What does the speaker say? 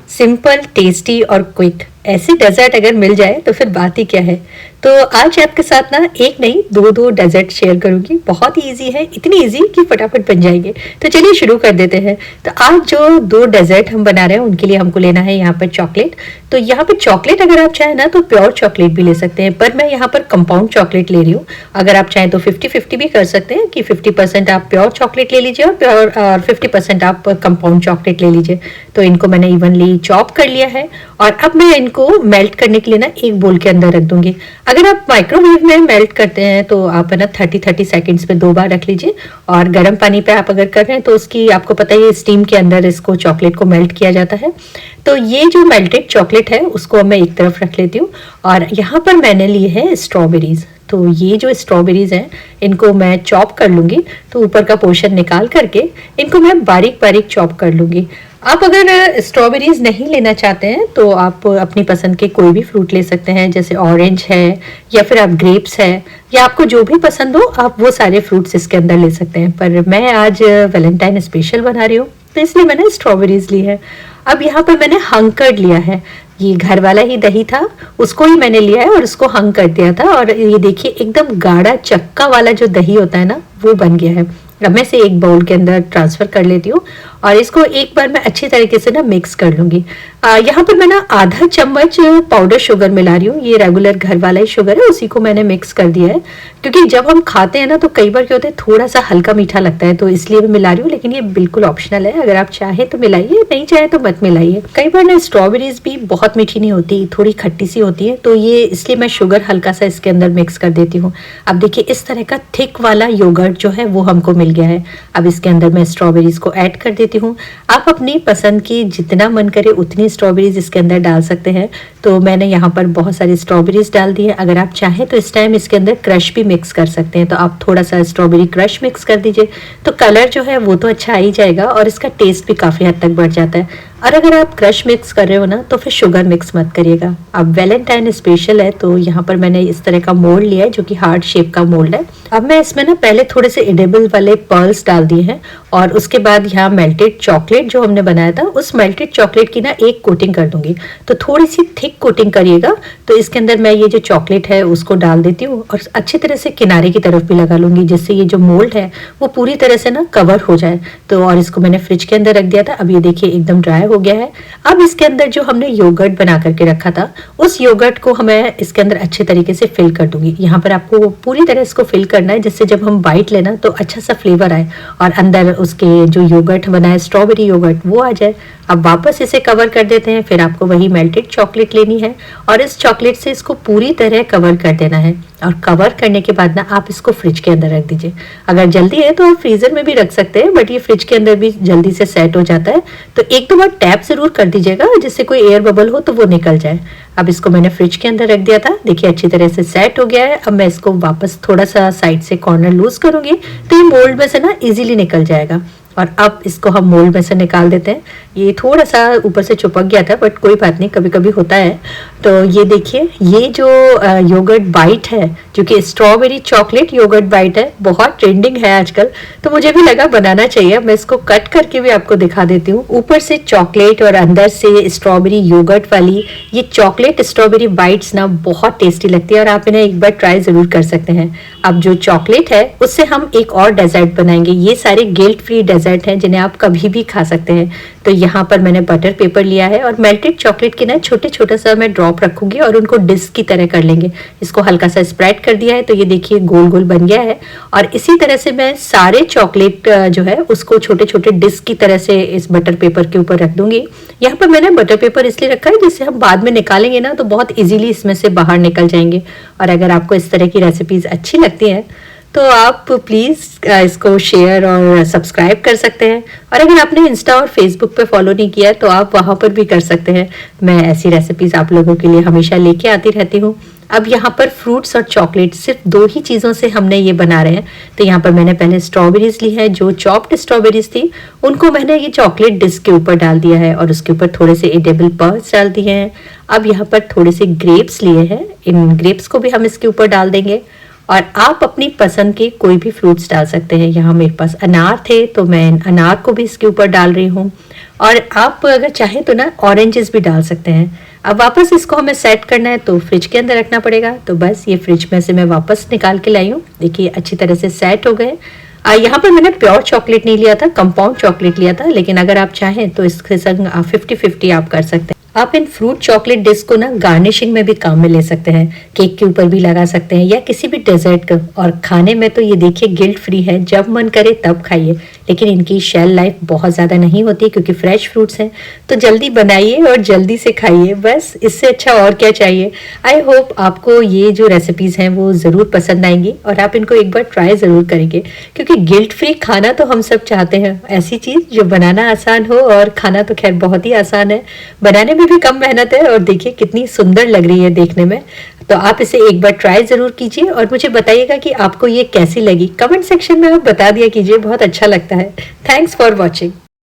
Simple, tasty और quick ऐसी desert अगर मिल जाए तो फिर बात ही क्या है। तो आज आपके साथ ना एक नहीं दो डेजर्ट शेयर करूंगी। बहुत ही इजी है, इतनी इजी कि फटाफट बन जाएंगे। तो चलिए शुरू कर देते हैं। तो आज जो दो डेजर्ट हम बना रहे हैं उनके लिए हमको लेना है यहाँ पर चॉकलेट। तो यहाँ पर चॉकलेट अगर आप चाहें ना तो प्योर चॉकलेट भी ले सकते हैं, पर मैं यहाँ पर कंपाउंड चॉकलेट ले रही हूँ। अगर आप चाहें तो 50-50 भी कर सकते हैं कि 50% आप प्योर चॉकलेट ले लीजिए और 50% आप कंपाउंड चॉकलेट ले लीजिए। तो इनको मैंने इवनली चॉप कर लिया है और अब मैं इनको मेल्ट करने के लिए ना एक बोल के अंदर रख दूंगी। अगर आप माइक्रोवेव में मेल्ट करते हैं तो आप है ना 30 सेकंड्स में 2 बार रख लीजिए। और गर्म पानी पे आप अगर कर रहे हैं तो उसकी आपको पता ही है, स्टीम के अंदर इसको चॉकलेट को मेल्ट किया जाता है। तो ये जो मेल्टेड चॉकलेट है उसको मैं एक तरफ रख लेती हूँ। और यहाँ पर मैंने लिए है स्ट्रॉबेरीज। तो ये जो स्ट्रॉबेरीज हैं इनको मैं चॉप कर लूंगी। तो ऊपर का पोर्शन निकाल करके इनको मैं बारीक बारीक चॉप कर लूंगी। आप अगर स्ट्रॉबेरीज नहीं लेना चाहते हैं तो आप अपनी पसंद के कोई भी फ्रूट ले सकते हैं, जैसे ऑरेंज है या फिर आप ग्रेप्स है, या आपको जो भी पसंद हो आप वो सारे फ्रूट्स इसके अंदर ले सकते हैं। पर मैं आज वैलेंटाइन स्पेशल बना रही हूँ तो इसलिए मैंने स्ट्रॉबेरीज ली है। अब यहाँ पर मैंने हंग कर्ड लिया है। ये घर वाला ही दही था, उसको ही मैंने लिया है और उसको हंग कर दिया था। और ये देखिए एकदम गाढ़ा चक्का वाला जो दही होता है ना वो बन गया है। अब मैं इसे एक बाउल के अंदर ट्रांसफर कर लेती हूँ और इसको एक बार मैं अच्छी तरीके से ना मिक्स कर लूंगी। यहाँ पर मैं ना आधा चम्मच पाउडर शुगर मिला रही हूँ। ये रेगुलर घर वाला ही शुगर है, उसी को मैंने मिक्स कर दिया है। क्योंकि जब हम खाते हैं ना तो कई बार क्या होता है, थोड़ा सा हल्का मीठा लगता है, तो इसलिए मैं मिला रही हूँ। लेकिन ये बिल्कुल ऑप्शनल है, अगर आप चाहे तो मिलाइए, नहीं चाहे तो मत मिलाइए। कई बार ना स्ट्रॉबेरीज भी बहुत मीठी नहीं होती, थोड़ी खट्टी सी होती है, तो ये इसलिए मैं शुगर हल्का सा इसके अंदर मिक्स कर देती हूँ। अब देखिए इस तरह का थिक वाला योगर्ट जो है वो हमको मिल गया है। अब इसके अंदर मैं स्ट्रॉबेरीज को ऐड कर देती हूँ। आप अपनी पसंद की जितना मन करे उतनी स्ट्रॉबेरीज इसके अंदर डाल सकते हैं। तो मैंने यहाँ पर बहुत सारी स्ट्रॉबेरीज डाल दी है। अगर आप चाहें तो इस टाइम इसके अंदर क्रश भी मिक्स कर सकते हैं, तो आप थोड़ा सा स्ट्रॉबेरी क्रश मिक्स कर दीजिए। तो कलर जो है वो तो अच्छा आ ही जाएगा और इसका टेस्ट भी काफ़ी हद तक बढ़ जाता है। और अगर आप क्रश मिक्स कर रहे हो ना तो फिर शुगर मिक्स मत करिएगा। अब वैलेंटाइन स्पेशल है तो यहाँ पर मैंने इस तरह का मोल्ड लिया है जो कि हार्ट शेप का मोल्ड है। अब मैं इसमें ना पहले थोड़े से एडिबल वाले पर्ल्स डाल दिए हैं और उसके बाद यहाँ मेल्टेड चॉकलेट जो हमने बनाया था उस मेल्टेड चॉकलेट की ना एक कोटिंग कर दूंगी। तो थोड़ी सी थिक कोटिंग करिएगा। तो इसके अंदर मैं ये जो चॉकलेट है उसको डाल देती हूँ और अच्छी तरह से किनारे की तरफ भी लगा लूंगी, जिससे ये जो मोल्ड है वो पूरी तरह से ना कवर हो जाए। तो और इसको मैंने फ्रिज के अंदर रख दिया था। अब ये देखिए एकदम ड्राई हो गया है। अब इसके अंदर जो हमने योगर्ट बना करके रखा था उस योगर्ट को हमें इसके अंदर अच्छे तरीके से फिल कर दूंगी। यहाँ पर आपको पूरी तरह इसको फिल करना है, जिससे जब हम बाइट लेना तो अच्छा सा फ्लेवर आए और अंदर उसके जो योगर्ट बना है स्ट्रॉबेरी योगर्ट वो आ जाए। अब वापस इसे कवर कर देते हैं। फिर आपको वही मेल्टेड चॉकलेट लेनी है और इस चॉकलेट से इसको पूरी तरह कवर कर देना है। और कवर करने के बाद ना आप इसको फ्रिज के अंदर रख दीजिए। अगर जल्दी है तो आप फ्रीजर में भी रख सकते हैं, बट ये फ्रिज के अंदर भी जल्दी से सेट हो जाता है। तो एक दो बार टैप जरूर कर दीजिएगा, जिससे कोई एयर बबल हो तो वो निकल जाए। अब इसको मैंने फ्रिज के अंदर रख दिया था। देखिए अच्छी तरह से सेट हो गया है। अब मैं इसको वापस थोड़ा सा साइड से कॉर्नर लूज करूंगी तो ये मोल्ड में से ना इजीली निकल जाएगा। और अब इसको हम मोल्ड में से निकाल देते हैं। ये थोड़ा सा ऊपर से चिपक गया था, बट कोई बात नहीं, कभी कभी होता है। तो ये देखिए ये जो योगर्ट बाइट है जो कि स्ट्रॉबेरी चॉकलेट योगर्ट बाइट है, बहुत ट्रेंडिंग है आजकल, तो मुझे भी लगा बनाना चाहिए। मैं इसको कट करके भी आपको दिखा देती हूँ। ऊपर से चॉकलेट और अंदर से स्ट्रॉबेरी योगर्ट वाली ये चॉकलेट स्ट्रॉबेरी बाइट्स ना बहुत टेस्टी लगती है और आप इन्हें एक बार ट्राई जरूर कर सकते हैं। अब जो चॉकलेट है उससे हम एक और डेजर्ट बनाएंगे। ये सारे गिल्ट फ्री डेजर्ट हैं जिन्हें आप कभी भी खा सकते हैं। तो यहाँ पर मैंने बटर पेपर लिया है और मेल्टेड चॉकलेट के ना छोटे छोटे सा मैं ड्रॉप रखूंगी और उनको डिस्क की तरह कर लेंगे। इसको हल्का सा स्प्रेड कर दिया है तो ये देखिए गोल गोल बन गया है। और इसी तरह से मैं सारे चॉकलेट जो है उसको छोटे छोटे डिस्क की तरह से इस बटर पेपर के ऊपर रख दूंगी। यहाँ पर मैंने बटर पेपर इसलिए रखा है जिससे हम बाद में निकालेंगे ना तो बहुत इजीली इसमें से बाहर निकल जाएंगे। और अगर आपको इस तरह की रेसिपीज अच्छी लगती हैं तो आप प्लीज़ इसको शेयर और सब्सक्राइब कर सकते हैं। और अगर आपने इंस्टा और फेसबुक पे फॉलो नहीं किया है तो आप वहाँ पर भी कर सकते हैं। मैं ऐसी रेसिपीज आप लोगों के लिए हमेशा लेके आती रहती हूँ। अब यहाँ पर फ्रूट्स और चॉकलेट सिर्फ 2 ही चीज़ों से हमने ये बना रहे हैं। तो यहाँ पर मैंने पहले स्ट्रॉबेरीज ली है, जो चॉप्ड स्ट्रॉबेरीज थी उनको मैंने ये चॉकलेट डिस्क के ऊपर डाल दिया है और उसके ऊपर थोड़े से एडिबल पर्ल्स डाल दिए हैं। अब यहाँ पर थोड़े से ग्रेप्स लिए हैं, इन ग्रेप्स को भी हम इसके ऊपर डाल देंगे। और आप अपनी पसंद के कोई भी फ्रूट्स डाल सकते हैं। यहाँ मेरे पास अनार थे तो मैं अनार को भी इसके ऊपर डाल रही हूँ, और आप अगर चाहें तो ना ऑरेंजेस भी डाल सकते हैं। अब वापस इसको हमें सेट करना है तो फ्रिज के अंदर रखना पड़ेगा। तो बस ये फ्रिज में से मैं वापस निकाल के लाई हूँ। देखिए अच्छी तरह से सेट हो गए। यहाँ पर मैंने प्योर चॉकलेट नहीं लिया था, कंपाउंड चॉकलेट लिया था, लेकिन अगर आप चाहें तो इसके संग 50-50 आप कर सकते हैं। आप इन फ्रूट चॉकलेट डिश को ना गार्निशिंग में भी काम में ले सकते हैं, केक के ऊपर भी लगा सकते हैं या किसी भी डेजर्ट का। और खाने में तो ये देखिए गिल्ट फ्री है, जब मन करे तब खाइए, लेकिन इनकी शेल लाइफ बहुत ज़्यादा नहीं होती क्योंकि फ्रेश फ्रूट्स हैं। तो जल्दी बनाइए और जल्दी से खाइए, बस इससे अच्छा और क्या चाहिए। आई होप आपको ये जो रेसिपीज़ हैं वो ज़रूर पसंद आएंगी और आप इनको एक बार ट्राई ज़रूर करेंगे, क्योंकि गिल्ट फ्री खाना तो हम सब चाहते हैं, ऐसी चीज़ जो बनाना आसान हो, और खाना तो खैर बहुत ही आसान है, बनाने में भी कम मेहनत है। और देखिए कितनी सुंदर लग रही है देखने में। तो आप इसे एक बार ट्राई जरूर कीजिए और मुझे बताइएगा कि आपको ये कैसी लगी। कमेंट सेक्शन में आप बता दिया कीजिए, बहुत अच्छा लगता है। Thanks for watching.